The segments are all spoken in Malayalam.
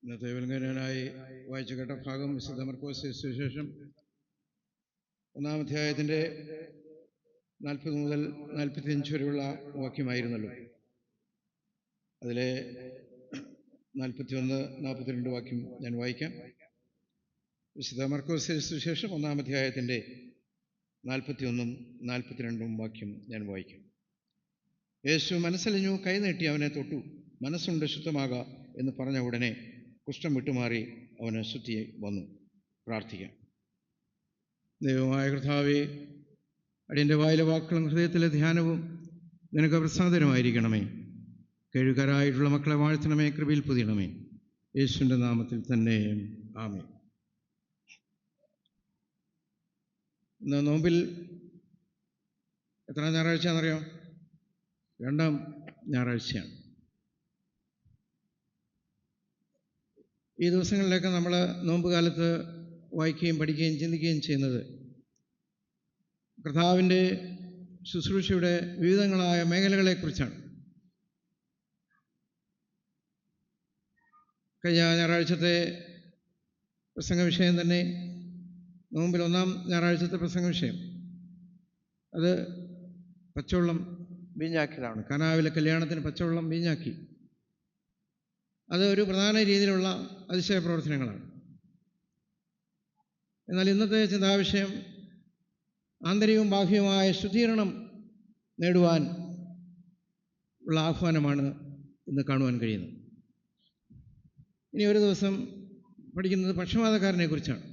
ഇന്നത്തെ വിലങ്കനായി വായിച്ചു കേട്ട ഭാഗം വിശുദ്ധ മർക്കോസ് സുവിശേഷം 1-ാം അധ്യായത്തിൻ്റെ 40 മുതൽ 45 വരെയുള്ള വാക്യമായിരുന്നല്ലോ. അതിലെ 41-42 വാക്യം ഞാൻ വായിക്കാം. വിശുദ്ധ മർക്കോസ് സുവിശേഷം 1-ാം അധ്യായത്തിൻ്റെ 41-ഉം 42-ഉം വാക്യം ഞാൻ വായിക്കാം. യേശു മനസ്സലിഞ്ഞു, കൈനീട്ടി അവനെ തൊട്ടു. മനസ്സുണ്ട്, ശുദ്ധമാകാ എന്ന് പറഞ്ഞ ഉടനെ കുഷ്ഠം വിട്ടുമാറി അവന് ശുദ്ധി വന്നു. പ്രാർത്ഥിക്കാം. ദൈവമായ കർത്താവേ, അടിയൻ്റെ വായിലെ വാക്കുകളും ഹൃദയത്തിലെ ധ്യാനവും നിനക്ക് പ്രസാദനമായിരിക്കണമേ. കഴുകരായിട്ടുള്ള മക്കളെ വാഴ്ത്തണമേ, കൃപയിൽ പൊതിയണമേ. യേശുവിൻ്റെ നാമത്തിൽ തന്നെ ആമേൻ. ഇന്ന് നോമ്പിൽ എത്ര ഞായറാഴ്ചയാണെന്നറിയോ? 2-ാം ഞായറാഴ്ചയാണ്. ഈ ദിവസങ്ങളിലൊക്കെ നമ്മൾ നോമ്പ് കാലത്ത് വായിക്കുകയും പഠിക്കുകയും ചിന്തിക്കുകയും ചെയ്യുന്നത് കർത്താവിൻ്റെ ശുശ്രൂഷയുടെ വിവിധങ്ങളായ മേഖലകളെക്കുറിച്ചാണ്. കഴിഞ്ഞ ഞായറാഴ്ചത്തെ പ്രസംഗ വിഷയം തന്നെ, നോമ്പിൽ 1-ാം ഞായറാഴ്ചത്തെ പ്രസംഗ വിഷയം, അത് പച്ചവെള്ളം വീഞ്ഞാക്കിയതാണ്. കനാവിലെ കല്യാണത്തിന് പച്ചവെള്ളം വീഞ്ഞാക്കി. അത് ഒരു പ്രധാന രീതിയിലുള്ള അതിശയ പ്രവർത്തനങ്ങളാണ്. എന്നാൽ ഇന്നത്തെ ചിന്താവിഷയം ആന്തരികവും ബാഹ്യവുമായ ശുദ്ധീകരണം നേടുവാൻ ഉള്ള ആഹ്വാനമാണ് ഇന്ന് കാണുവാൻ കഴിയുന്നത്. ഇനി ഒരു ദിവസം പഠിക്കുന്നത് പക്ഷപാതക്കാരനെ കുറിച്ചാണ്.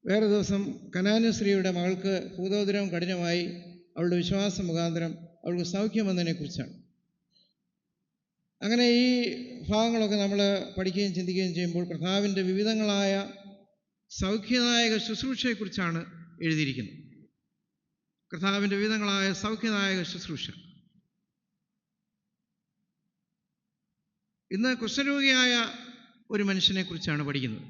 വേറെ ദിവസം കനാന്യ സ്ത്രീയുടെ മകൾക്ക് ഭൂതോദരം കഠിനമായി, അവളുടെ വിശ്വാസം മുഖാന്തരം അവൾക്ക് സൗഖ്യം വന്നതിനെക്കുറിച്ചാണ്. അങ്ങനെ ഈ ഭാഗങ്ങളൊക്കെ നമ്മൾ പഠിക്കുകയും ചിന്തിക്കുകയും ചെയ്യുമ്പോൾ കർത്താവിൻ്റെ വിവിധങ്ങളായ സൗഖ്യദായക ശുശ്രൂഷയെക്കുറിച്ചാണ് എഴുതിയിരിക്കുന്നത്. കർത്താവിൻ്റെ വിവിധങ്ങളായ സൗഖ്യദായക ശുശ്രൂഷ. ഇന്ന് കുഷ്ഠരോഗിയായ ഒരു മനുഷ്യനെക്കുറിച്ചാണ് പഠിക്കുന്നത്.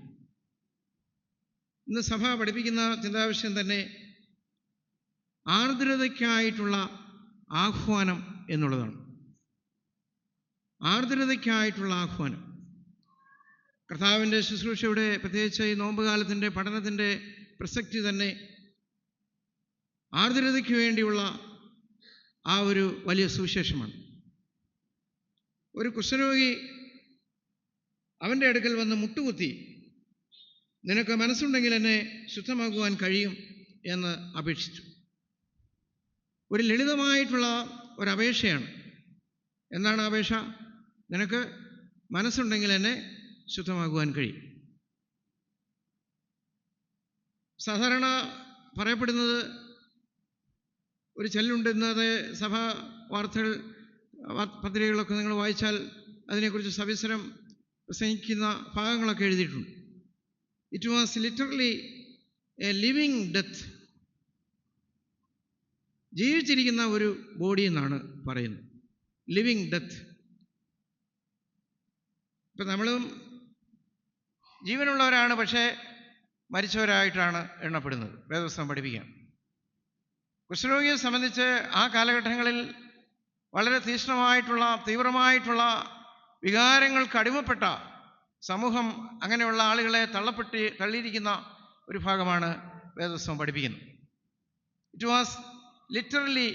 ഇന്ന് സഭ പഠിപ്പിക്കുന്ന ചിന്താവിഷയം തന്നെ ആർദ്രതയ്ക്കായിട്ടുള്ള ആഹ്വാനം എന്നുള്ളതാണ്. ആർദ്രതയ്ക്കായിട്ടുള്ള ആഹ്വാനം. കർത്താവിൻ്റെ ശുശ്രൂഷയുടെ, പ്രത്യേകിച്ച് ഈ നോമ്പുകാലത്തിൻ്റെ പഠനത്തിൻ്റെ പ്രസക്തി തന്നെ ആർദ്രതയ്ക്ക് വേണ്ടിയുള്ള ആ ഒരു വലിയ സുവിശേഷമാണ്. ഒരു കുഷ്ഠരോഗി അവൻ്റെ അടുക്കൽ വന്ന് മുട്ടുകുത്തി, നിനക്ക് മനസ്സുണ്ടെങ്കിൽ എന്നെ ശുദ്ധമാക്കുവാൻ കഴിയും എന്ന് അപേക്ഷിച്ചു. ഒരു ലളിതമായിട്ടുള്ള ഒരപേക്ഷയാണ്. എന്താണ് അപേക്ഷ? നിനക്ക് മനസ്സുണ്ടെങ്കിൽ എന്നെ ശുദ്ധമാക്കുവാൻ കഴിയും. സാധാരണ പറയപ്പെടുന്നത് ഒരു ചൊല്ലുണ്ട്. ഇന്നത്തെ സഭാ വാർത്തകൾ, പത്രികകളൊക്കെ നിങ്ങൾ വായിച്ചാൽ അതിനെക്കുറിച്ച് സവിസ്തരം പ്രസംഗിക്കുന്ന ഭാഗങ്ങളൊക്കെ എഴുതിയിട്ടുണ്ട്. It was literally a living death. ജീവിച്ചിരിക്കുന്ന ഒരു ബോഡി എന്നാണ് പറയുന്നത്. Living death. ഇപ്പം നമ്മളും ജീവനുള്ളവരാണ്, പക്ഷേ മരിച്ചവരായിട്ടാണ് എണ്ണപ്പെടുന്നത്. വേദപുസ്തകം പഠിപ്പിക്കാം. കുഷ്ഠരോഗിയെ സംബന്ധിച്ച് ആ കാലഘട്ടങ്ങളിൽ വളരെ തീവ്രമായിട്ടുള്ള വികാരങ്ങൾക്ക് അടിമപ്പെട്ട സമൂഹം, അങ്ങനെയുള്ള ആളുകളെ തള്ളിയിരിക്കുന്ന ഒരു ഭാഗമാണ് വേദപുസ്തകം പഠിപ്പിക്കുന്നത്. It was literally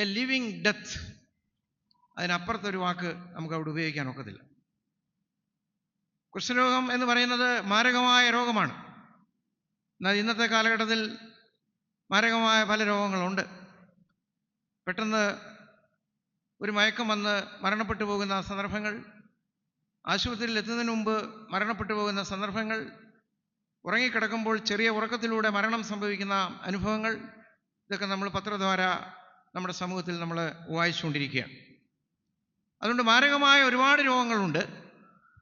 a living death. അതിനപ്പുറത്തൊരു വാക്ക് നമുക്ക് അവിടെ ഉപയോഗിക്കാൻ ഒക്കത്തില്ല. കുഷ്ഠരോഗം എന്ന് പറയുന്നത് മാരകമായ രോഗമാണ്. എന്നാൽ ഇന്നത്തെ കാലഘട്ടത്തിൽ മാരകമായ പല രോഗങ്ങളുണ്ട്. പെട്ടെന്ന് ഒരു മയക്കം വന്ന് മരണപ്പെട്ടു പോകുന്ന സന്ദർഭങ്ങൾ, ആശുപത്രിയിൽ എത്തുന്നതിന് മുമ്പ് മരണപ്പെട്ടു പോകുന്ന സന്ദർഭങ്ങൾ, ഉറങ്ങിക്കിടക്കുമ്പോൾ ചെറിയ ഉറക്കത്തിലൂടെ മരണം സംഭവിക്കുന്ന അനുഭവങ്ങൾ, ഇതൊക്കെ നമ്മൾ പത്രദ്വാര നമ്മുടെ സമൂഹത്തിൽ നമ്മൾ വായിച്ചുകൊണ്ടിരിക്കുകയാണ്. അതുകൊണ്ട് മാരകമായ ഒരുപാട് രോഗങ്ങളുണ്ട്.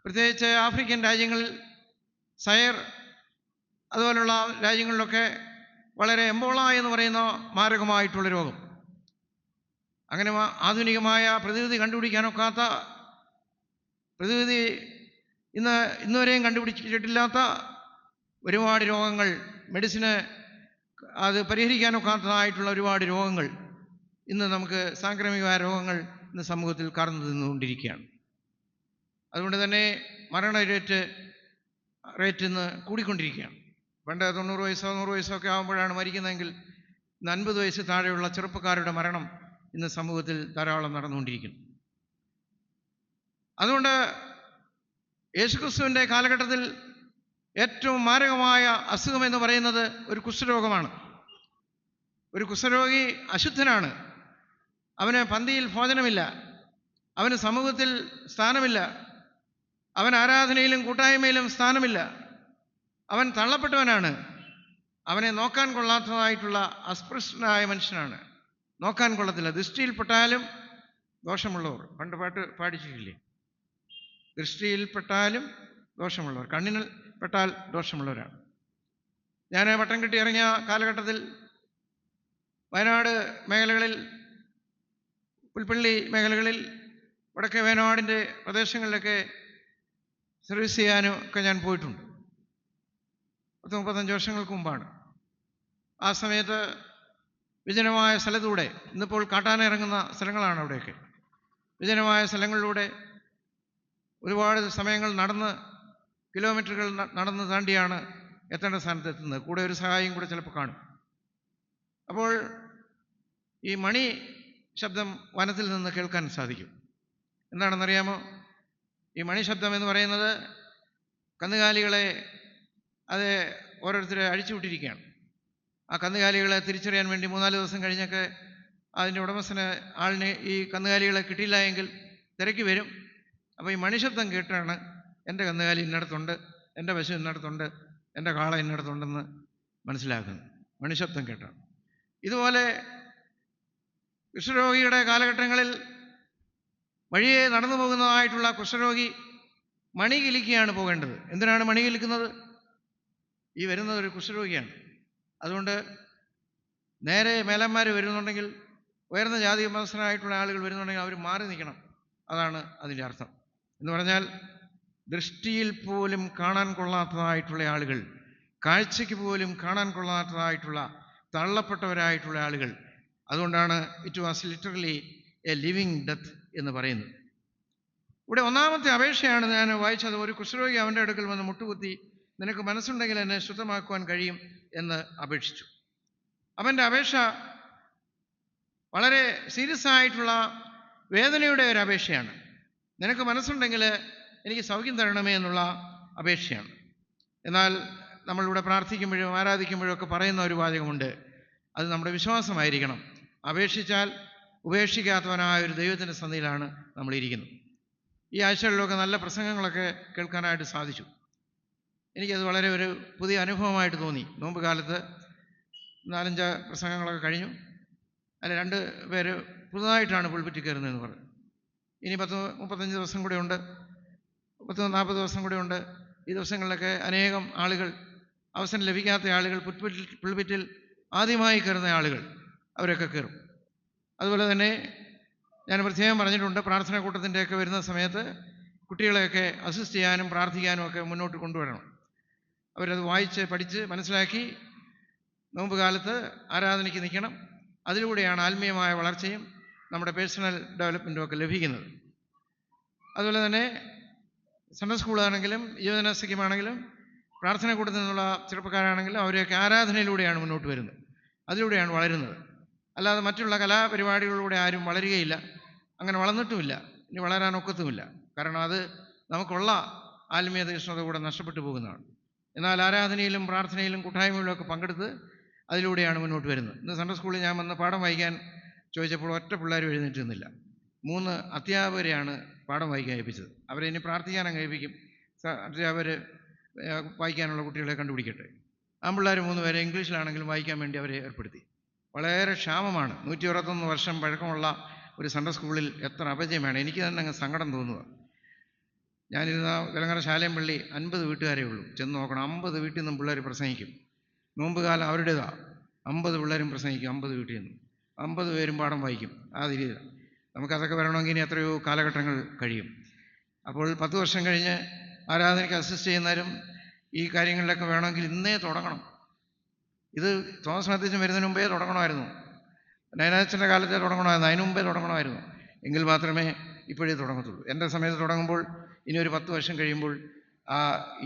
പ്രത്യേകിച്ച് ആഫ്രിക്കൻ രാജ്യങ്ങളിൽ, സയർ അതുപോലുള്ള രാജ്യങ്ങളിലൊക്കെ വളരെ എംബോള എന്ന് പറയുന്ന മാരകമായിട്ടുള്ള രോഗം, അങ്ങനെ ആധുനികമായ പ്രതിവിധി കണ്ടുപിടിക്കാനൊക്കാത്ത, പ്രതിവിധി ഇന്നുവരെയും കണ്ടുപിടിച്ചിട്ടില്ലാത്ത ഒരുപാട് രോഗങ്ങൾ, മെഡിസിന് അത് പരിഹരിക്കാനൊക്കാത്തതായിട്ടുള്ള ഒരുപാട് രോഗങ്ങൾ ഇന്ന് നമുക്ക്, സാംക്രമികമായ രോഗങ്ങൾ ഇന്ന് സമൂഹത്തിൽ കടന്നു നിന്നുകൊണ്ടിരിക്കുകയാണ്. അതുകൊണ്ട് തന്നെ റേറ്റ് ഇന്ന് കൂടിക്കൊണ്ടിരിക്കുകയാണ്. പണ്ട് 90 വയസ്സോ 100 വയസ്സോ ഒക്കെ ആകുമ്പോഴാണ് മരിക്കുന്നതെങ്കിൽ ഇന്ന് 50 വയസ്സ് താഴെയുള്ള ചെറുപ്പക്കാരുടെ മരണം ഇന്ന് സമൂഹത്തിൽ ധാരാളം നടന്നുകൊണ്ടിരിക്കുന്നു. അതുകൊണ്ട് യേശുക്രിസ്തുവിൻ്റെ കാലഘട്ടത്തിൽ ഏറ്റവും മാരകമായ അസുഖം എന്ന് പറയുന്നത് ഒരു കുഷ്ഠരോഗമാണ്. ഒരു കുഷ്ഠരോഗി അശുദ്ധനാണ്. അവന് പന്തിയിൽ ഭോജനമില്ല, അവന് സമൂഹത്തിൽ സ്ഥാനമില്ല, അവൻ ആരാധനയിലും കൂട്ടായ്മയിലും സ്ഥാനമില്ല, അവൻ തള്ളപ്പെട്ടവനാണ്, അവനെ നോക്കാൻ കൊള്ളാത്തതായിട്ടുള്ള അസ്പൃശ്യനായ മനുഷ്യനാണ്. നോക്കാൻ കൊള്ളത്തില്ല. ദൃഷ്ടിയിൽപ്പെട്ടാലും ദോഷമുള്ളവർ. പണ്ട് പാട്ട് പാടിച്ചിട്ടില്ലേ? ദൃഷ്ടിയിൽപ്പെട്ടാലും ദോഷമുള്ളവർ, കണ്ണിൽ പെട്ടാൽ ദോഷമുള്ളവരാണ്. ഞാൻ പട്ടം കിട്ടി ഇറങ്ങിയ കാലഘട്ടത്തിൽ വയനാട് മേഖലകളിൽ, പുൽപ്പള്ളി മേഖലകളിൽ, വടക്കേ വയനാടിൻ്റെ പ്രദേശങ്ങളിലൊക്കെ സർവീസ് ചെയ്യാനും ഒക്കെ ഞാൻ പോയിട്ടുണ്ട്. 35 വർഷങ്ങൾക്ക് മുമ്പാണ്. ആ സമയത്ത് വിജനമായ സ്ഥലത്തൂടെ, ഇന്നിപ്പോൾ കാട്ടാന ഇറങ്ങുന്ന സ്ഥലങ്ങളാണ് അവിടെയൊക്കെ, വിജനമായ സ്ഥലങ്ങളിലൂടെ ഒരുപാട് സമയങ്ങൾ കിലോമീറ്ററുകൾ നടന്ന് താണ്ടിയാണ് എത്തേണ്ട സ്ഥാനത്ത് എത്തുന്നത്. കൂടെ ഒരു സഹായിയും കൂടെ ചിലപ്പോൾ കാണും. അപ്പോൾ ഈ മണി ശബ്ദം വനത്തിൽ നിന്ന് കേൾക്കാൻ സാധിക്കും. എന്താണെന്നറിയാമോ? ഈ മണി ശബ്ദം എന്ന് പറയുന്നത് കന്നുകാലികളെ ഓരോരുത്തരെ അഴിച്ചുവിട്ടിരിക്കുകയാണ്. ആ കന്നുകാലികളെ തിരിച്ചറിയാൻ വേണ്ടി 3-4 ദിവസം കഴിഞ്ഞൊക്കെ അതിൻ്റെ ആളിനെ ഈ കന്നുകാലികളെ കിട്ടിയില്ല എങ്കിൽ തിരക്കി വരും. അപ്പോൾ ഈ മണിശബ്ദം കേട്ടാണ് എൻ്റെ കന്നുകാലി ഇന്നടത്തുണ്ട്, എൻ്റെ പശു ഇന്നടത്തുണ്ട്, എൻ്റെ കാള ഇന്നടത്തുണ്ടെന്ന് മനസ്സിലാക്കുന്നത്. മണിശബ്ദം കേട്ടാണ്. ഇതുപോലെ കുഷ്ഠരോഗിയുടെ കാലഘട്ടങ്ങളിൽ വഴിയെ നടന്നു പോകുന്നതായിട്ടുള്ള കുഷ്ഠരോഗി മണി കിലിക്കുകയാണ് പോകേണ്ടത്. എന്തിനാണ് മണി കിലിക്കുന്നത്? ഈ വരുന്നത് ഒരു കുഷ്ഠരോഗിയാണ്. അതുകൊണ്ട് നേരെ മേലന്മാർ വരുന്നുണ്ടെങ്കിൽ, ഉയർന്ന ജാതി മതസ്ഥരായിട്ടുള്ള ആളുകൾ വരുന്നുണ്ടെങ്കിൽ അവർ മാറി നിൽക്കണം. അതാണ് അതിൻ്റെ അർത്ഥം. എന്ന് പറഞ്ഞാൽ ദൃഷ്ടിയിൽ പോലും കാണാൻ കൊള്ളാത്തതായിട്ടുള്ള ആളുകൾ, കാഴ്ചയ്ക്ക് പോലും കാണാൻ കൊള്ളാത്തതായിട്ടുള്ള തള്ളപ്പെട്ടവരായിട്ടുള്ള ആളുകൾ. അതുകൊണ്ടാണ് it was literally a living death എന്ന് പറയുന്നത്. ഇവിടെ ഒന്നാമത്തെ അപേക്ഷയാണ് ഞാൻ വായിച്ചത്. ഒരു കുഷ്ഠരോഗി അവൻ്റെ അടുക്കൽ വന്ന് മുട്ടുകുത്തി, നിനക്ക് മനസ്സുണ്ടെങ്കിൽ എന്നെ ശുദ്ധമാക്കുവാൻ കഴിയും എന്ന് അപേക്ഷിച്ചു. അവൻ്റെ അപേക്ഷ വളരെ സീരിയസ് ആയിട്ടുള്ള വേദനയുടെ ഒരു അപേക്ഷയാണ്. നിനക്ക് മനസ്സുണ്ടെങ്കിൽ എനിക്ക് സൗഖ്യം തരണമേ എന്നുള്ള അപേക്ഷയാണ്. എന്നാൽ നമ്മളിവിടെ പ്രാർത്ഥിക്കുമ്പോഴും ആരാധിക്കുമ്പോഴും ഒക്കെ പറയുന്ന ഒരു വാചകമുണ്ട്, അത് നമ്മുടെ വിശ്വാസമായിരിക്കണം. അപേക്ഷിച്ചാൽ ഉപേക്ഷിക്കാത്തവനായ ഒരു ദൈവത്തിൻ്റെ സന്നിധിയിലാണ് നമ്മളിരിക്കുന്നത്. ഈ ആഴ്ചകളിലൊക്കെ നല്ല പ്രസംഗങ്ങളൊക്കെ കേൾക്കാനായിട്ട് സാധിച്ചു. എനിക്കത് വളരെ ഒരു പുതിയ അനുഭവമായിട്ട് തോന്നി. നോമ്പ് കാലത്ത് 4-5 പ്രസംഗങ്ങളൊക്കെ കഴിഞ്ഞു. അതിൽ 2 പേര് പുതുതായിട്ടാണ് പുൽപ്പറ്റി കയറുന്നതെന്ന് പറഞ്ഞു. ഇനി 35 ദിവസം കൂടെ ഉണ്ട്, 40 ദിവസം കൂടെ ഉണ്ട്. ഈ ദിവസങ്ങളിലൊക്കെ അനേകം ആളുകൾ, അവസരം ലഭിക്കാത്ത ആളുകൾ, പുൽപ്പറ്റിൽ ആദ്യമായി കയറുന്ന ആളുകൾ, അവരൊക്കെ കയറും. അതുപോലെ തന്നെ ഞാൻ പ്രത്യേകം പറഞ്ഞിട്ടുണ്ട്, പ്രാർത്ഥനാ കൂട്ടത്തിൻ്റെയൊക്കെ വരുന്ന സമയത്ത് കുട്ടികളെയൊക്കെ അസിസ്റ്റ് ചെയ്യാനും പ്രാർത്ഥിക്കാനും ഒക്കെ മുന്നോട്ട് കൊണ്ടുവരണം. അവരത് വായിച്ച് പഠിച്ച് മനസ്സിലാക്കി നോമ്പ് കാലത്ത് ആരാധനയ്ക്ക് നിൽക്കണം. അതിലൂടെയാണ് ആത്മീയമായ വളർച്ചയും നമ്മുടെ പേഴ്സണൽ ഡെവലപ്മെൻറ്റും ഒക്കെ ലഭിക്കുന്നത്. അതുപോലെ തന്നെ സൺഡേ സ്കൂളാണെങ്കിലും യുവജന സഖ്യമാണെങ്കിലും പ്രാർത്ഥന കൂട്ടത്തിൽ നിന്നുള്ള ചെറുപ്പക്കാരാണെങ്കിലും അവരെയൊക്കെ ആരാധനയിലൂടെയാണ് മുന്നോട്ട് വരുന്നത്, അതിലൂടെയാണ് വളരുന്നത്. അല്ലാതെ മറ്റുള്ള കലാപരിപാടികളിലൂടെ ആരും വളരുകയില്ല, അങ്ങനെ വളർന്നിട്ടുമില്ല, ഇനി വളരാനൊക്കത്തുമില്ല. കാരണം അത് നമുക്കുള്ള ആത്മീയ തീഷ്ണത കൂടെ നഷ്ടപ്പെട്ടു പോകുന്നതാണ്. എന്നാൽ ആരാധനയിലും പ്രാർത്ഥനയിലും കൂട്ടായ്മയിലും ഒക്കെ പങ്കെടുത്ത് അതിലൂടെയാണ് മുന്നോട്ട് വരുന്നത്. ഇന്ന് സൺഡേ സ്കൂളിൽ ഞാൻ വന്ന് പാഠം വായിക്കാൻ ചോദിച്ചപ്പോൾ ഒറ്റ പിള്ളേരും എഴുന്നേറ്റ് നിന്നില്ല. 3 അധ്യാപകരെയാണ് പാഠം വായിക്കാൻ ഏൽപ്പിച്ചത്. അവരെ ഇനി പ്രാർത്ഥിക്കാനും ഏൽപ്പിക്കും. അധ്യാപകർ വായിക്കാനുള്ള കുട്ടികളെ കണ്ടുപിടിക്കട്ടെ. ആൺപിള്ളേർ 3 പേരെ ഇംഗ്ലീഷിലാണെങ്കിലും വായിക്കാൻ വേണ്ടി അവരെ ഏർപ്പെടുത്തി. വളരെ ക്ഷാമമാണ്. 121 വർഷം പഴക്കമുള്ള ഒരു സൺഡേ സ്കൂളിൽ എത്ര അപജയമാണ്. എനിക്ക് തന്നെ അങ്ങ് സങ്കടം തോന്നുക. ഞാനിരുന്ന വിലങ്ങര ശാലയംപള്ളി 50 വീട്ടുകാരേ ഉള്ളൂ. ചെന്ന് നോക്കണം, 50 വീട്ടിൽ നിന്നും പിള്ളേർ പ്രസംഗിക്കും. നോമ്പ് കാലം അവരുടേതാണ്. 50 പിള്ളേരും പ്രസംഗിക്കും, 50 വീട്ടിൽ നിന്നും 50 പേരും പാഠം വായിക്കും. ആ രീതിയിൽ നമുക്കതൊക്കെ വരണമെങ്കിൽ ഇനി എത്രയോ കാലഘട്ടങ്ങൾ കഴിയും. അപ്പോൾ 10 വർഷം കഴിഞ്ഞ് ആരാധനയ്ക്ക് അസിസ്റ്റ് ചെയ്യുന്നവരും ഈ കാര്യങ്ങളിലൊക്കെ വേണമെങ്കിൽ ഇന്നേ തുടങ്ങണം. ഇത് തോമസ് മാത്യച്ചൻ വരുന്നതിന് മുമ്പേ തുടങ്ങണമായിരുന്നു, നയനാച്ചൻ്റെ കാലത്തെ തുടങ്ങണമായിരുന്നു, അതിനു മുമ്പേ തുടങ്ങണമായിരുന്നു. എങ്കിൽ മാത്രമേ ഇപ്പോഴേ തുടങ്ങത്തുള്ളൂ. എൻ്റെ സമയത്ത് തുടങ്ങുമ്പോൾ ഇനി ഒരു 10 വർഷം കഴിയുമ്പോൾ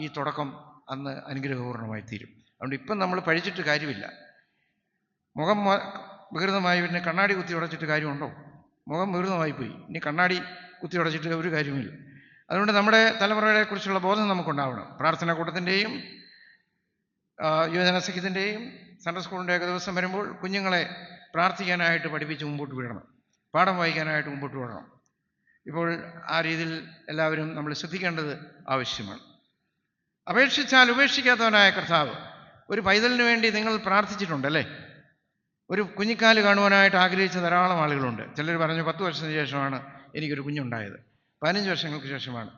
ഈ തുടക്കം അന്ന് അനുഗ്രഹപൂർണ്ണമായി തീരും. അതുകൊണ്ട് ഇപ്പം നമ്മൾ പഴിച്ചിട്ട് കാര്യമില്ല. മുഖം വികൃതമായി പിന്നെ കണ്ണാടി കുത്തി ഉടച്ചിട്ട് കാര്യമുണ്ടോ? മുഖം വികൃതമായിപ്പോയി, ഇനി കണ്ണാടി കുത്തി ഉടച്ചിട്ട് ഒരു കാര്യമില്ല. അതുകൊണ്ട് നമ്മുടെ തലമുറയെക്കുറിച്ചുള്ള ബോധം നമുക്കുണ്ടാവണം. പ്രാർത്ഥനാ കൂട്ടത്തിൻ്റെയും യുവജന സഖ്യത്തിൻ്റെയും സൺഡേ സ്കൂളിൻ്റെയൊക്കെ ദിവസം വരുമ്പോൾ കുഞ്ഞുങ്ങളെ പ്രാർത്ഥിക്കാനായിട്ട് പഠിപ്പിച്ച് മുമ്പോട്ട് വിടണം, പാഠം വായിക്കാനായിട്ട് മുമ്പോട്ട് വിടണം. ഇപ്പോൾ ആ രീതിയിൽ എല്ലാവരും നമ്മൾ ശ്രദ്ധിക്കേണ്ടത് ആവശ്യമാണ്. അപേക്ഷിച്ചാൽ ഉപേക്ഷിക്കാത്തവനായ കർത്താവ്. ഒരു പൈതലിന് വേണ്ടി നിങ്ങൾ പ്രാർത്ഥിച്ചിട്ടുണ്ടല്ലേ? ഒരു കുഞ്ഞിക്കാല് കാണുവാനായിട്ട് ആഗ്രഹിച്ച ധാരാളം ആളുകളുണ്ട്. ചിലർ പറഞ്ഞു 10 വർഷത്തിന് ശേഷമാണ് എനിക്കൊരു കുഞ്ഞുണ്ടായത്, 15 വർഷങ്ങൾക്ക് ശേഷമാണ്,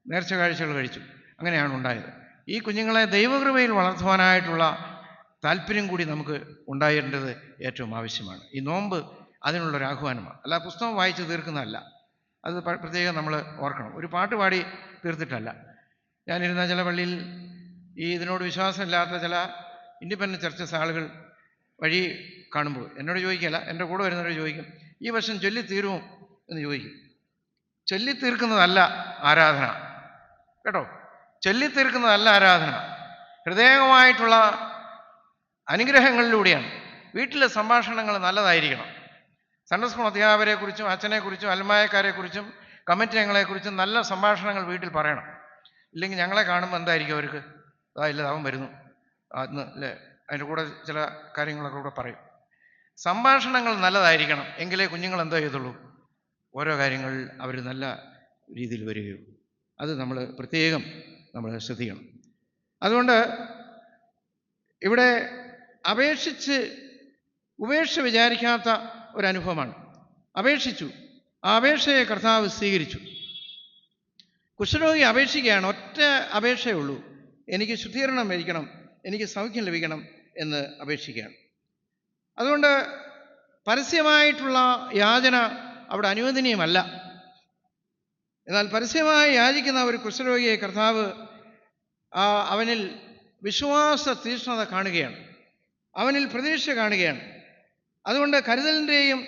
നേർച്ച കാഴ്ചകൾ കഴിച്ചു, അങ്ങനെയാണ് ഉണ്ടായത്. ഈ കുഞ്ഞുങ്ങളെ ദൈവകൃപയിൽ വളർത്തുവാനായിട്ടുള്ള താല്പര്യം കൂടി നമുക്ക് ഉണ്ടായേണ്ടത് ഏറ്റവും ആവശ്യമാണ്. ഈ നോമ്പ് അതിനുള്ളൊരു ആഹ്വാനമാണ്, അല്ല പുസ്തകം വായിച്ച് തീർക്കുന്നതല്ല. അത് പ്രത്യേകം നമ്മൾ ഓർക്കണം. ഒരു പാട്ട് പാടി തീർത്തിട്ടല്ല. ഞാനിരുന്ന ചില പള്ളിയിൽ ഇതിനോട് വിശ്വാസമില്ലാത്ത ചില ഇൻഡിപെൻഡൻറ്റ് ചർച്ചസ് ആളുകൾ വഴി കാണുമ്പോൾ എന്നോട് ചോദിക്കല്ല, എൻ്റെ കൂടെ വരുന്നവരോട് ചോദിക്കും, ഈ വർഷം ചൊല്ലി തീരുമോ എന്ന് ചോദിക്കും. ചൊല്ലി തീർക്കുന്നതല്ല ആരാധന കേട്ടോ, ചൊല്ലി തീർക്കുന്നതല്ല ആരാധന. ഹൃദയമായിട്ടുള്ള അനുഗ്രഹങ്ങളിലൂടെയാണ്. വീട്ടിലെ സംഭാഷണങ്ങൾ നല്ലതായിരിക്കണം. സൺഡേ സ്കൂൾ അധ്യാപകരെക്കുറിച്ചും അച്ഛനെക്കുറിച്ചും അൽമായക്കാരെക്കുറിച്ചും കമ്മിറ്റി അംഗങ്ങളെക്കുറിച്ചും നല്ല സംഭാഷണങ്ങൾ വീട്ടിൽ പറയണം. ഇല്ലെങ്കിൽ ഞങ്ങളെ കാണുമ്പോൾ എന്തായിരിക്കും അവർക്ക്, ഇല്ല അവൻ വരുന്നു അന്ന് അല്ലേ, അതിൻ്റെ കൂടെ ചില കാര്യങ്ങളൊക്കെ കൂടെ പറയും. സംഭാഷണങ്ങൾ നല്ലതായിരിക്കണം, എങ്കിലേ കുഞ്ഞുങ്ങൾ എന്തോ ചെയ്തുള്ളൂ, ഓരോ കാര്യങ്ങൾ അവർ നല്ല രീതിയിൽ വരികയുള്ളൂ. അത് നമ്മൾ പ്രത്യേകം നമ്മൾ ശ്രദ്ധിക്കണം. അതുകൊണ്ട് ഇവിടെ ഉപേക്ഷ വിചാരിക്കാത്ത ഒരനുഭവമാണ്. അപേക്ഷിച്ചു, ആ അപേക്ഷയെ കർത്താവ് സ്വീകരിച്ചു. കുഷ്ഠരോഗി അപേക്ഷിക്കുകയാണ്, ഒറ്റ അപേക്ഷയേ ഉള്ളൂ, എനിക്ക് ശുദ്ധീകരണം ലഭിക്കണം, എനിക്ക് സൗഖ്യം ലഭിക്കണം എന്ന് അപേക്ഷിക്കുകയാണ്. അതുകൊണ്ട് പരസ്യമായിട്ടുള്ള യാചന അവിടെ അനുവദനീയമല്ല. എന്നാൽ പരസ്യമായി യാചിക്കുന്ന ഒരു കുഷ്ഠരോഗിയെ കർത്താവ് അവനിൽ വിശ്വാസ തീക്ഷ്ണത കാണുകയാണ്, അവനിൽ പ്രതീക്ഷ കാണുകയാണ്. അതുകൊണ്ട് കരുതലിൻ്റെയും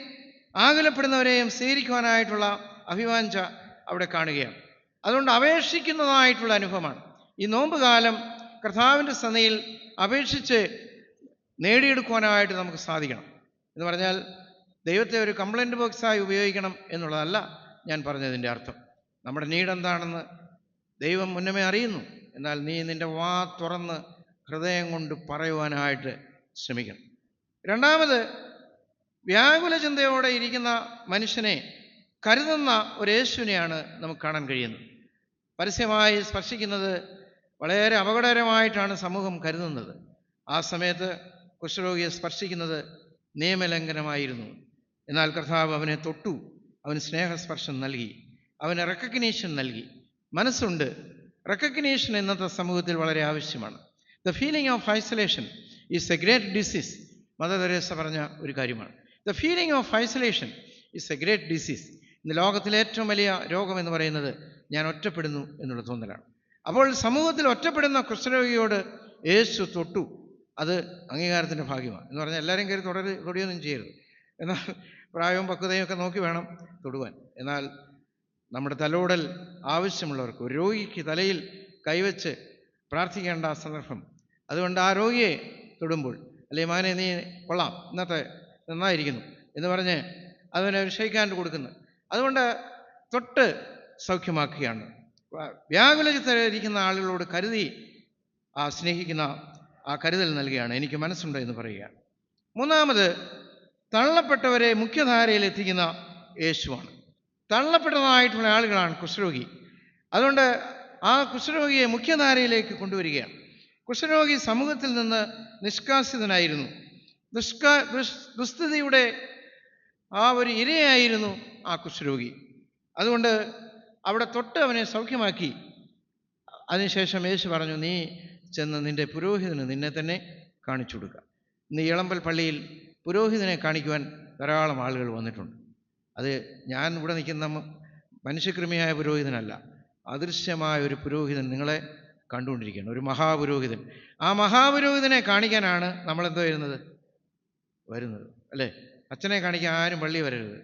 ആകുലപ്പെടുന്നവരെയും സ്വീകരിക്കുവാനായിട്ടുള്ള അഭിവാഞ്ച അവിടെ കാണുകയാണ്. അതുകൊണ്ട് അപേക്ഷിക്കുന്നതായിട്ടുള്ള അനുഭവമാണ്. ഈ നോമ്പ് കാലം കർത്താവിൻ്റെ സന്നിധിയിൽ അപേക്ഷിച്ച് നേടിയെടുക്കുവാനായിട്ട് നമുക്ക് സാധിക്കണം. എന്ന് പറഞ്ഞാൽ ദൈവത്തെ ഒരു കംപ്ലൈൻറ്റ് ബോക്സായി ഉപയോഗിക്കണം എന്നുള്ളതല്ല ഞാൻ പറഞ്ഞതിൻ്റെ അർത്ഥം. നമ്മുടെ നീഡ് എന്താണെന്ന് ദൈവം മുന്നമേ അറിയുന്നു. എന്നാൽ നീ നിൻ്റെ വാ തുറന്ന് ഹൃദയം കൊണ്ട് പറയുവാനായിട്ട് ശ്രമിക്കണം. രണ്ടാമത്, വ്യാകുല ചിന്തയോടെ ഇരിക്കുന്ന മനുഷ്യനെ കരുതുന്ന ഒരു യേശുവിനെയാണ് നമുക്ക് കാണാൻ കഴിയുന്നത്. പരസ്യമായി സ്പർശിക്കുന്നത് വളരെ അപകടകരമായിട്ടാണ് സമൂഹം കരുതുന്നത്. ആ സമയത്ത് കുഷ്ഠരോഗിയെ സ്പർശിക്കുന്നത് നിയമലംഘനമായിരുന്നു. എന്നാൽ കർത്താവ് അവനെ തൊട്ടു, അവന് സ്നേഹസ്പർശം നൽകി, അവന് റെക്കഗ്നീഷൻ നൽകി. മനസ്സുണ്ട്. റെക്കഗ്നീഷൻ ഇന്നത്തെ സമൂഹത്തിൽ വളരെ ആവശ്യമാണ്. The feeling of isolation is a great disease. Mother Teresa പറഞ്ഞ ഒരു കാര്യമാണ്. The feeling of isolation is a great disease. ഇന്ന് ലോകത്തിലെ ഏറ്റവും വലിയ രോഗം എന്ന് പറയുന്നത് ഞാൻ ഒറ്റപ്പെടുന്നു എന്നുള്ള തോന്നലാണ്. അപ്പോൾ സമൂഹത്തിൽ ഒറ്റപ്പെടുന്ന കുഷ്ഠരോഗിയോട് യേശു തൊട്ടു. അത് അംഗീകാരത്തിൻ്റെ ഭാഗ്യമാണ്. എന്ന് പറഞ്ഞാൽ എല്ലാവരും കയറി തൊടുകയൊന്നും ചെയ്യരുത്. എന്നാൽ പ്രായവും പക്വതയും ഒക്കെ നോക്കി വേണം തൊടുവാൻ. എന്നാൽ നമ്മുടെ തലോടൽ ആവശ്യമുള്ളവർക്ക്, ഒരു രോഗിക്ക് തലയിൽ കൈവച്ച് പ്രാർത്ഥിക്കേണ്ട ആ സന്ദർഭം. അതുകൊണ്ട് ആ രോഗിയെ തൊടുമ്പോൾ, അല്ലെങ്കിൽ മകനെ നീ കൊള്ളാം, ഇന്നത്തെ നന്നായിരിക്കുന്നു എന്ന് പറഞ്ഞ് അതിനെ ഒരു ഷെയ്ക്ക് ഹാൻഡ് കൊടുക്കുന്നു. അതുകൊണ്ട് തൊട്ട് സൗഖ്യമാക്കുകയാണ്. വ്യാകുലചിത്തരിക്കുന്ന ആളുകളോട് കരുതി സ്നേഹിക്കുന്ന ആ കരുതൽ നൽകുകയാണ്. എനിക്ക് മനസ്സുണ്ട് എന്ന് പറയുകയാണ്. മൂന്നാമത്, തള്ളപ്പെട്ടവരെ മുഖ്യധാരയിൽ എത്തിക്കുന്ന യേശുവാണ്. തള്ളപ്പെട്ടതായിട്ടുള്ള ആളുകളാണ് കുഷ്ഠരോഗി. അതുകൊണ്ട് ആ കുഷ്ഠരോഗിയെ മുഖ്യധാരയിലേക്ക് കൊണ്ടുവരികയാണ്. കുഷ്ഠരോഗി സമൂഹത്തിൽ നിന്ന് നിഷ്കാസിതനായിരുന്നു. ദുസ്ഥിതിയുടെ ആ ഒരു ഇരയായിരുന്നു ആ കുഷ്ഠരോഗി. അതുകൊണ്ട് അവിടെ തൊട്ട് അവനെ സൗഖ്യമാക്കി. അതിനുശേഷം യേശു പറഞ്ഞു, നീ ചെന്ന് നിൻ്റെ പുരോഹിതന് നിന്നെ തന്നെ കാണിച്ചു കൊടുക്കുക. ഇന്ന് ഇളമ്പൽ പള്ളിയിൽ പുരോഹിതനെ കാണിക്കുവാൻ ധാരാളം ആളുകൾ വന്നിട്ടുണ്ട്. അത് ഞാൻ ഇവിടെ നിൽക്കുന്ന മനുഷ്യകൃമിയായ പുരോഹിതനല്ല, അദൃശ്യമായ ഒരു പുരോഹിതൻ നിങ്ങളെ കണ്ടുകൊണ്ടിരിക്കുകയാണ്, ഒരു മഹാപുരോഹിതൻ. ആ മഹാപുരോഹിതനെ കാണിക്കാനാണ് നമ്മളെന്തോ വരുന്നത് അല്ലേ? അച്ഛനെ കാണിക്കാൻ ആരും പള്ളി വരരുത്,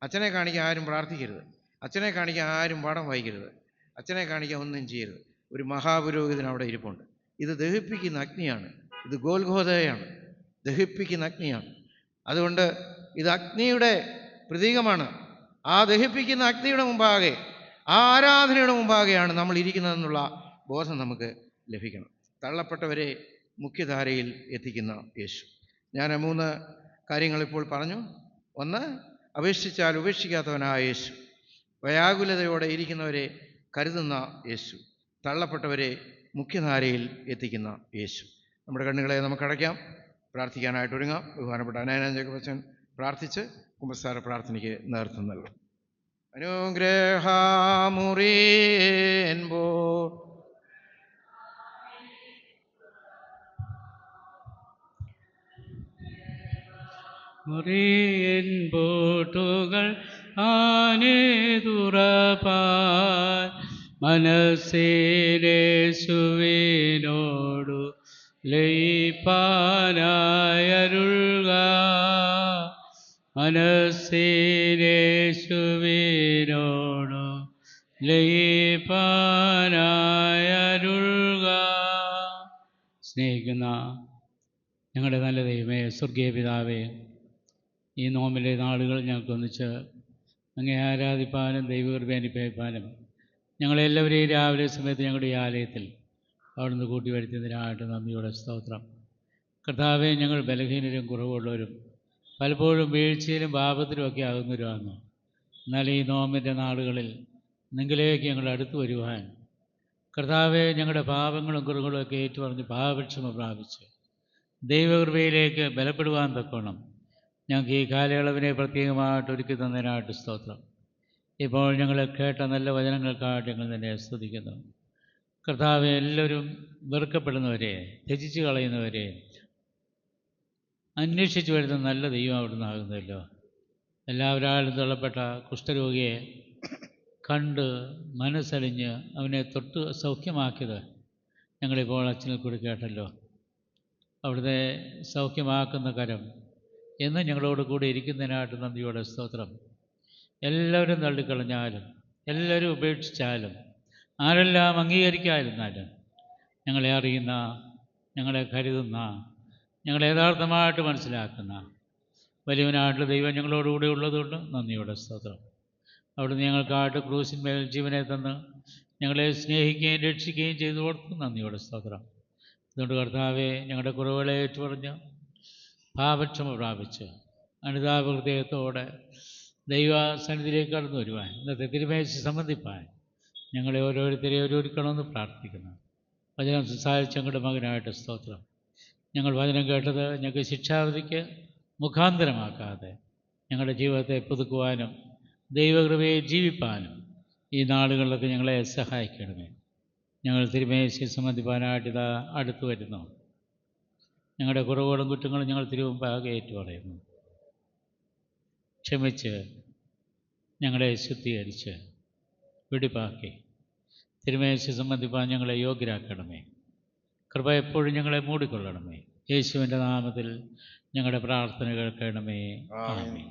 അച്ഛനെ കാണിക്കാൻ ആരും പ്രാർത്ഥിക്കരുത്, അച്ഛനെ കാണിക്കാൻ ആരും പാഠം വായിക്കരുത്, അച്ഛനെ കാണിക്കാൻ ഒന്നും ചെയ്യരുത്. ഒരു മഹാപുരോഹിതൻ അവിടെ ഇരിപ്പുണ്ട്. ഇത് ദഹിപ്പിക്കുന്ന അഗ്നിയാണ്, ഇത് ഗോൽഗോഥയാണ്, ദഹിപ്പിക്കുന്ന അഗ്നിയാണ്. അതുകൊണ്ട് ഇത് അഗ്നിയുടെ പ്രതീകമാണ്. ആ ദഹിപ്പിക്കുന്ന അഗ്നിയുടെ മുമ്പാകെ, ആ ആരാധനയുടെ മുമ്പാകെയാണ് നമ്മൾ ഇരിക്കുന്നതെന്നുള്ള ബോധം നമുക്ക് ലഭിക്കണം. തള്ളപ്പെട്ടവരെ മുഖ്യധാരയിൽ എത്തിക്കുന്ന യേശു. ഞാൻ 3 കാര്യങ്ങൾ ഇപ്പോൾ പറഞ്ഞു. 1, അപേക്ഷിച്ചാൽ ഉപേക്ഷിക്കാത്തവനായ യേശു. വ്യാകുലതയോടെ ഇരിക്കുന്നവരെ കരുതുന്ന യേശു. തള്ളപ്പെട്ടവരെ മുഖ്യധാരയിൽ എത്തിക്കുന്ന യേശു. നമ്മുടെ കണ്ണുകളെ നമുക്ക് അടയ്ക്കാം, പ്രാർത്ഥിക്കാനായിട്ട് ഒരുങ്ങാം. ബഹുമാനപ്പെട്ട അനാന ജേക്കബച്ചൻ പ്രാർത്ഥിച്ച് കുമ്പസാര പ്രാർത്ഥനയ്ക്ക് നേതൃത്വം നൽകും. അനുഗ്രഹമുറിയൻപോ മുറിയൻ ബോട്ടുകൾ ആനെ തുറപ്പാൻ മനസ്സിനേശുവിനോടു ലയിപ്പാനായരുൾക. മനസ്സിനേശുവിനോടു ലയിപ്പാനായരുൾക. സ്നേഹിക്കുന്ന ഞങ്ങളുടെ നല്ല ദൈവമേ, സ്വർഗീയ പിതാവേ, ഈ നോമ്പിലെ നാളുകൾ ഞങ്ങൾക്കൊന്നിച്ച് അങ്ങേ ആരാധിപ്പാനും ദൈവകൃപ അനുഭവിപ്പാനും ഞങ്ങളെല്ലാവരെയും രാവിലെ സമയത്ത് ഞങ്ങളുടെ ഈ ആലയത്തിൽ അവിടുന്ന് കൂട്ടി വരുത്തിയതിനായിട്ട് നന്ദിയോടെ സ്തോത്രം. കർത്താവെ, ഞങ്ങൾ ബലഹീനരും കുറവുള്ളവരും പലപ്പോഴും വീഴ്ചയിലും പാപത്തിലുമൊക്കെ ആകുന്നവരാണ്. എന്നാൽ ഈ നോമ്പിൻ്റെ നാളുകളിൽ നിങ്ങളിലേക്ക് ഞങ്ങൾ അടുത്തു വരുവാൻ കർത്താവെ, ഞങ്ങളുടെ പാപങ്ങളും കുറവുകളൊക്കെ ഏറ്റുപറഞ്ഞ് പാപക്ഷമ പ്രാപിച്ച് ദൈവകൃപയിലേക്ക് ബലപ്പെടുവാൻ തക്കോണം ഞങ്ങൾക്ക് ഈ കാലയളവിനെ പ്രത്യേകമായിട്ട് ഒരുക്കി തന്നതിനായിട്ട് സ്തോത്രം. ഇപ്പോൾ ഞങ്ങൾ കേട്ട നല്ല വചനങ്ങൾക്കായിട്ട് ഞങ്ങൾ തന്നെ സ്തുതിക്കുന്നു. കർത്താവെ, എല്ലാവരും വെറുക്കപ്പെടുന്നവരെ, ത്യജിച്ച് കളയുന്നവരെ അന്വേഷിച്ച് വരുന്ന നല്ല ദൈവം അവിടുന്ന് ആകുന്നല്ലോ. എല്ലാവരാലും തള്ളപ്പെട്ട കുഷ്ഠരോഗിയെ കണ്ട് മനസ്സലിഞ്ഞ് അവനെ തൊട്ട് സൗഖ്യമാക്കിയത് ഞങ്ങളിപ്പോൾ അച്ഛനിൽ കൂടി കേട്ടല്ലോ. അവിടുത്തെ സൗഖ്യമാക്കുന്ന കരം എന്നും ഞങ്ങളോട് കൂടി ഇരിക്കുന്നതിനായിട്ട് നന്ദിയോടെ സ്തോത്രം. എല്ലാവരും തള്ളിക്കളഞ്ഞാലും, എല്ലാവരും ഉപേക്ഷിച്ചാലും, ആരെല്ലാം അംഗീകരിക്കാതിരുന്നാലും ഞങ്ങളെ അറിയുന്ന, ഞങ്ങളെ കരുതുന്ന, ഞങ്ങളെ യഥാർത്ഥമായിട്ട് മനസ്സിലാക്കുന്ന വലിയവനായിട്ടുള്ള ദൈവം ഞങ്ങളോടുകൂടി ഉള്ളതുകൊണ്ട് നന്ദിയോടെ സ്തോത്രം. അവിടുന്ന് ഞങ്ങൾക്കായിട്ട് ക്രൂശിന്മേൽ ജീവനെ തന്ന് ഞങ്ങളെ സ്നേഹിക്കുകയും രക്ഷിക്കുകയും ചെയ്തു കൊടുത്ത് നന്ദിയോടെ സ്തോത്രം. അതുകൊണ്ട് കർത്താവെ, ഞങ്ങളുടെ കുറവുകളെ ഏറ്റുപറഞ്ഞ് പാപക്ഷമ പ്രാപിച്ച് അനുതാപഹൃദയത്തോടെ ദൈവ സന്നിധിയിലേക്ക് കടന്നു വരുവാൻ, ഇന്നത്തെ തിരുമേശ സംബന്ധിപ്പാൻ ഞങ്ങളെ ഓരോരുത്തരെയും ഒരുക്കണമെന്ന് പ്രാർത്ഥിക്കുന്നു. വചനം സംസാരിച്ച ഞങ്ങളുടെ മകനായിട്ട് സ്തോത്രം. ഞങ്ങൾ വചനം കേട്ടത് ഞങ്ങൾക്ക് ശിക്ഷാവിധിക്ക് മുഖാന്തരമാക്കാതെ ഞങ്ങളുടെ ജീവിതത്തെ പുതുക്കുവാനും ദൈവകൃപയെ ജീവിപ്പാനും ഈ നാളുകളിലൊക്കെ ഞങ്ങളെ സഹായിക്കണമേ. ഞങ്ങൾ തിരുമേശ സംബന്ധിപ്പാനായിട്ട് ഇതാ അടുത്തു വരുന്നു. ഞങ്ങളുടെ കുറവുകളും കുറ്റങ്ങളും ഞങ്ങൾ തിരുമുമ്പാകെ ഏറ്റുപറയുന്നു. ക്ഷമിച്ച് ഞങ്ങളെ ശുദ്ധീകരിച്ച് വെടിപ്പാക്കി തിരുമേശ സംബന്ധിപ്പാൻ ഞങ്ങളെ യോഗ്യരാക്കണമേ. കൃപ എപ്പോഴും ഞങ്ങളെ മൂടിക്കൊള്ളണമേ. യേശുവിൻ്റെ നാമത്തിൽ ഞങ്ങളുടെ പ്രാർത്ഥന കേൾക്കണമേ. ആമേൻ.